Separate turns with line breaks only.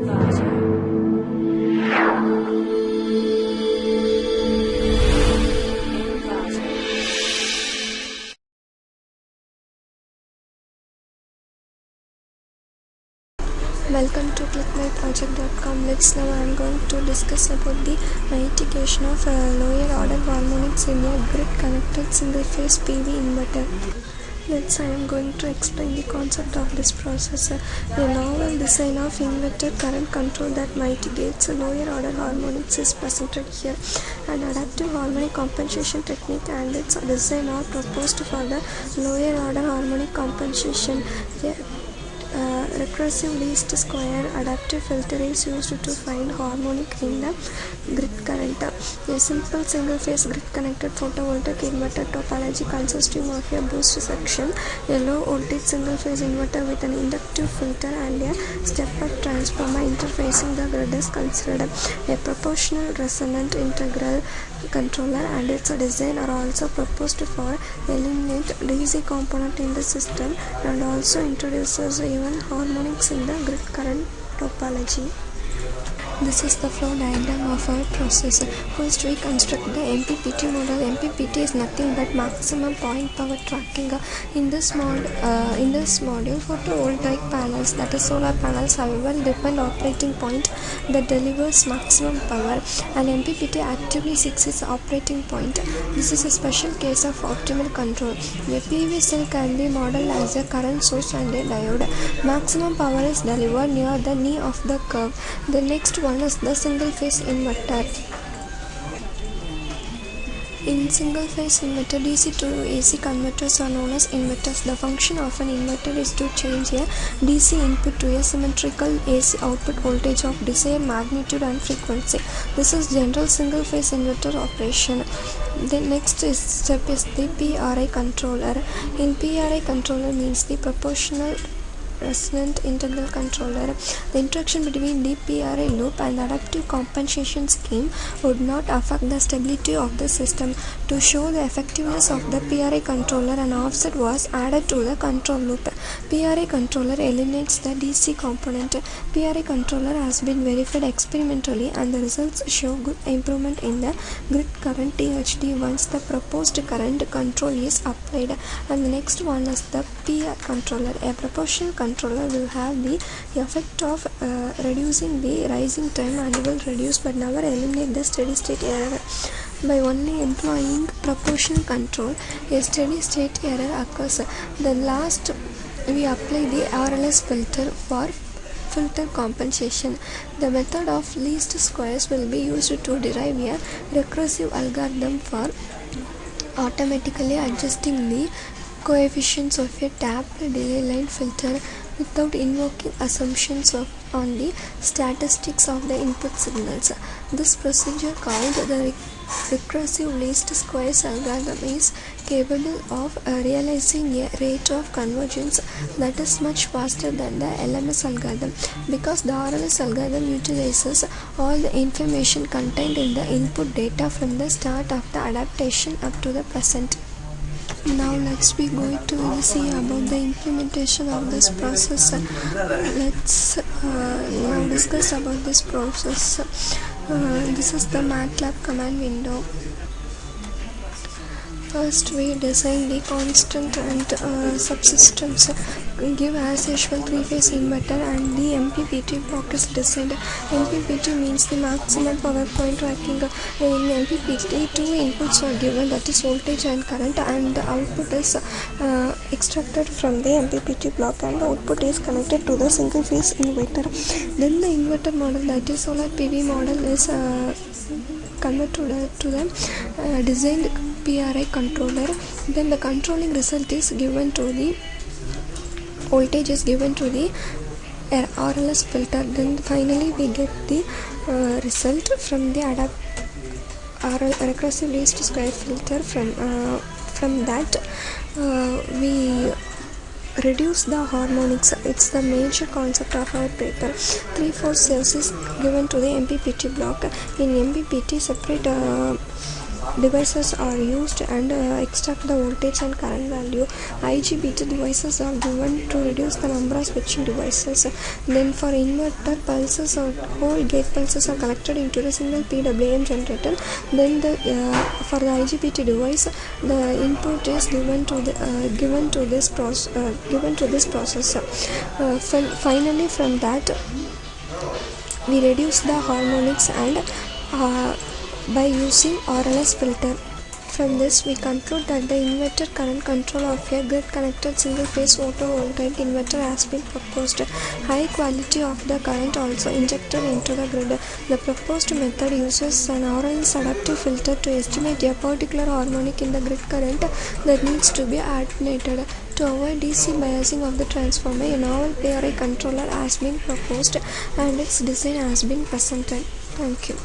Welcome to clickmyproject.com. Now I am going to discuss about the mitigation of lower order harmonics in a grid connected single phase PV inverter. I am going to explain the concept of this process. A novel design of inverter current control that mitigates lower order harmonics is presented here. An adaptive harmonic compensation technique and its design are proposed for the lower order harmonic compensation. Recursive least square adaptive filter is used to find harmonic in the grid current. A simple single phase grid connected photovoltaic inverter topology consisting of a boost section, a low voltage single phase inverter with an inductive filter and a step up transformer interfacing the grid is considered. A proportional resonant integral controller and its design are also proposed for eliminate DC component in the system and also introduces even harmonics in the grid current topology. This is the flow diagram of our process. First we construct the MPPT model. MPPT is nothing but maximum point power tracking. In this module, photovoltaic panels, that is solar panels, however, depend operating point that delivers maximum power, and MPPT actively seeks its operating point. This is a special case of optimal control. A PV cell can be modeled as a current source and a diode. Maximum power is delivered near the knee of the curve. The next one is the single phase inverter. In single phase inverter, DC to AC converters are known as inverters. The function of an inverter is to change a DC input to a symmetrical AC output voltage of desired magnitude and frequency. This is general single phase inverter operation. The next step is the PRI controller. In PRI controller means the proportional resonant integral controller. The interaction between the PRI loop and the adaptive compensation scheme would not affect the stability of the system. To show the effectiveness of the PRI controller, an offset was added to the control loop. PRI controller eliminates the DC component. PRI controller has been verified experimentally and the results show good improvement in the grid current THD once the proposed current control is applied. And the next one is the PR controller. A proportional controller will have the effect of reducing the rising time and will reduce but never eliminate the steady state error. By only employing proportional control, a steady state error occurs. Then last we apply the RLS filter for filter compensation. The method of least squares will be used to derive a recursive algorithm for automatically adjusting the coefficients of a tapped delay line filter without invoking assumptions on the statistics of the input signals. This procedure, called the recursive least squares algorithm, is capable of realizing a rate of convergence that is much faster than the LMS algorithm, because the RLS algorithm utilizes all the information contained in the input data from the start of the adaptation up to the present. Now let's be going to see about the implementation of this process. Let's now discuss about this process. This is the MATLAB command window. First we design the constant and subsystems. Give as usual 3-phase inverter and the MPPT block is designed. MPPT means the maximum power point tracking. In MPPT, two inputs are given, that is voltage and current, and the output is extracted from the MPPT block and the output is connected to the single phase inverter. Then the inverter model, that is solar PV model, is converted to the designed PRI controller. Then the controlling result is given to the voltage is given to the RLS filter. Then finally we get the result from the recursive least square filter. From that we reduce the harmonics. It's the major concept of our paper. 3/4 cells is given to the MPPT block. In MPPT, separate devices are used and extract the voltage and current value. IGBT devices are given to reduce the number of switching devices. Then for inverter, pulses or whole gate pulses are collected into the single PWM generator. Then for the IGBT device, the input is given to this processor. Finally, from that we reduce the harmonics and by using RLS filter. From this we conclude that the inverter current control of a grid connected single phase photovoltaic inverter has been proposed. High quality of the current also injected into the grid. The proposed method uses an RLS adaptive filter to estimate a particular harmonic in the grid current that needs to be alternated. To avoid DC biasing of the transformer, a novel PRI controller has been proposed and its design has been presented. Thank you.